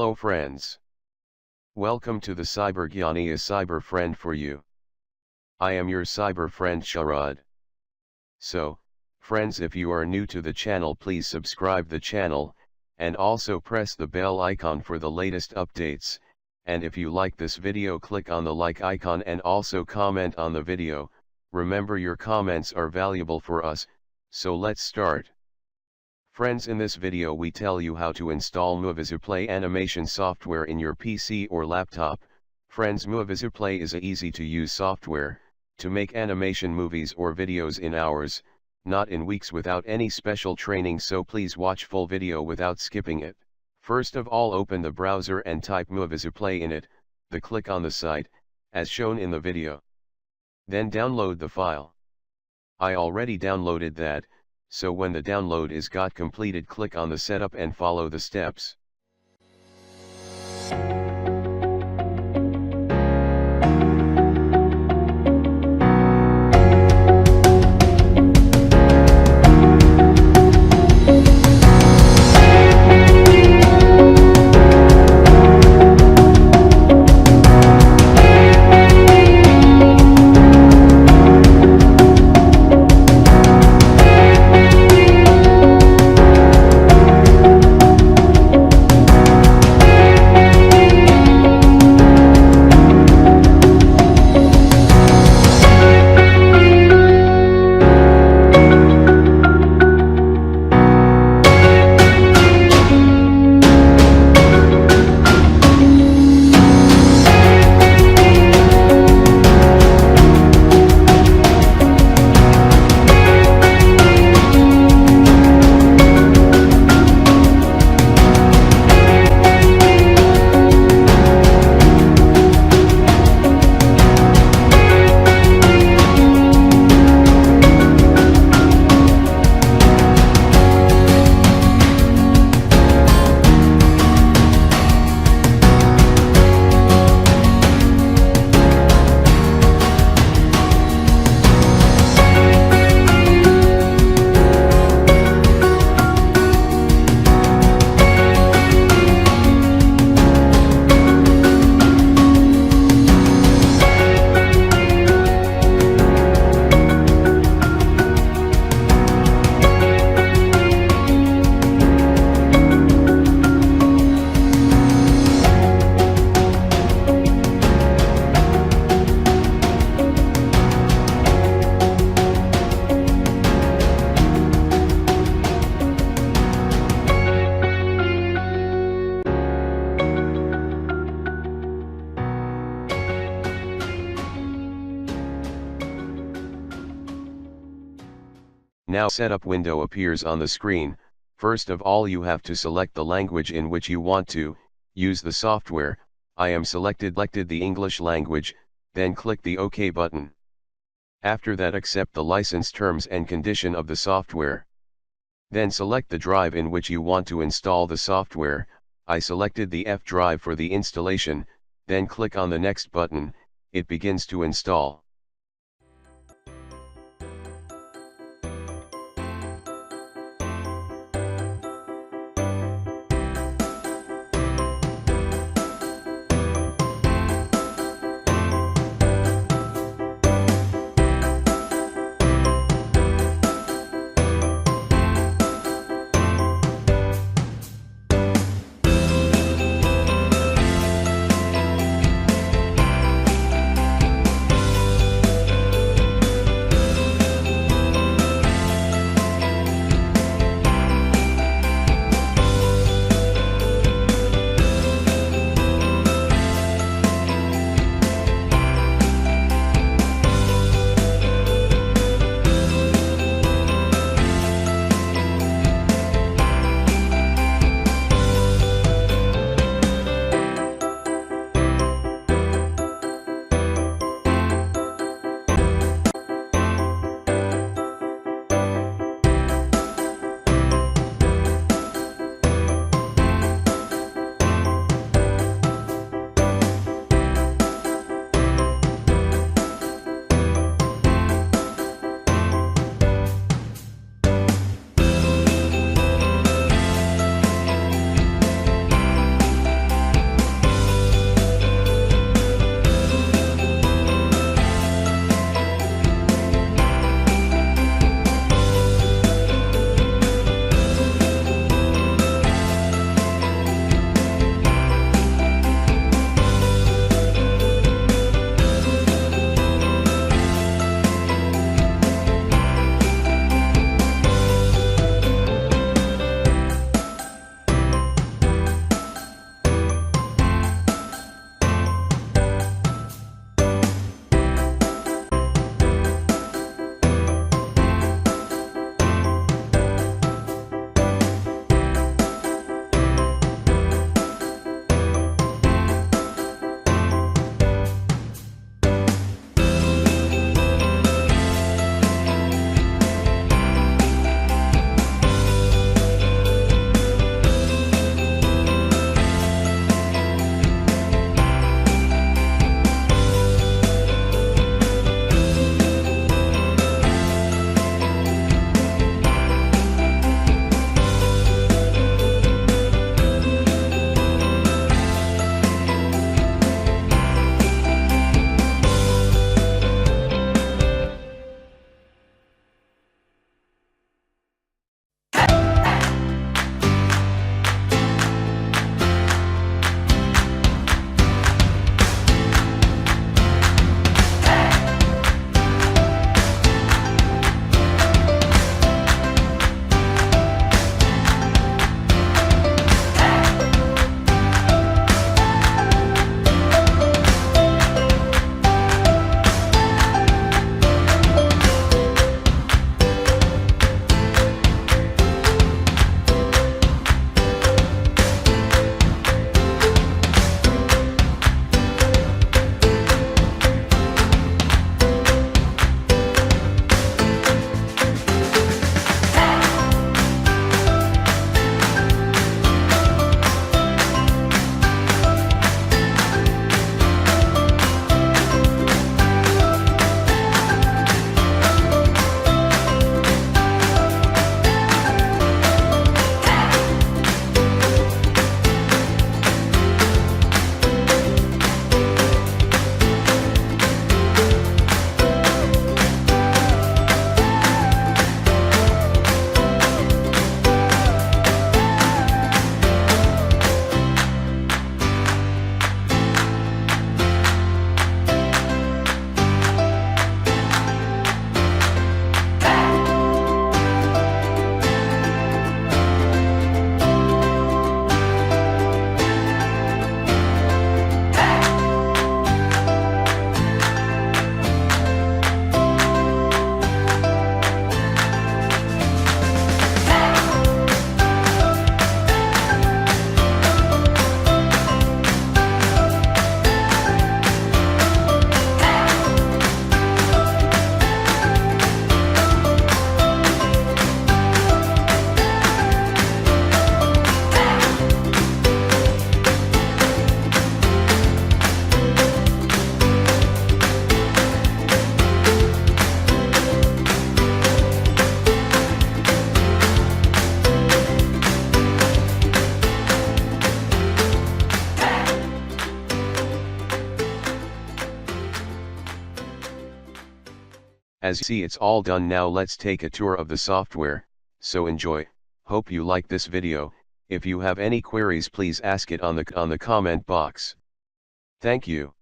Hello friends. Welcome to the Cyber Gyani, a cyber friend for you. I am your cyber friend Sharad. So, friends, if you are new to the channel, please subscribe the channel, and also press the bell icon for the latest updates, and if you like this video, click on the like icon and also comment on the video. Remember, your comments are valuable for us, so let's start. Friends, in this video we tell you how to install Muvizu Play animation software in your PC or laptop. Friends, Muvizu Play is a easy to use software to make animation movies or videos in hours, not in weeks, without any special training, so please watch full video without skipping it. First of all, open the browser and type Muvizu Play in it, then click on the site, as shown in the video. Then download the file. I already downloaded that, so when the download is got completed, click on the setup and follow the steps. Now setup window appears on the screen. First of all, you have to select the language in which you want to use the software. I am selected the English language, then click the OK button. After that, accept the license terms and condition of the software. Then select the drive in which you want to install the software. I selected the F drive for the installation, then click on the next button. It begins to install. As you see, it's all done. Now let's take a tour of the software, so enjoy. Hope you like this video. If you have any queries, please ask it on the comment box. Thank you.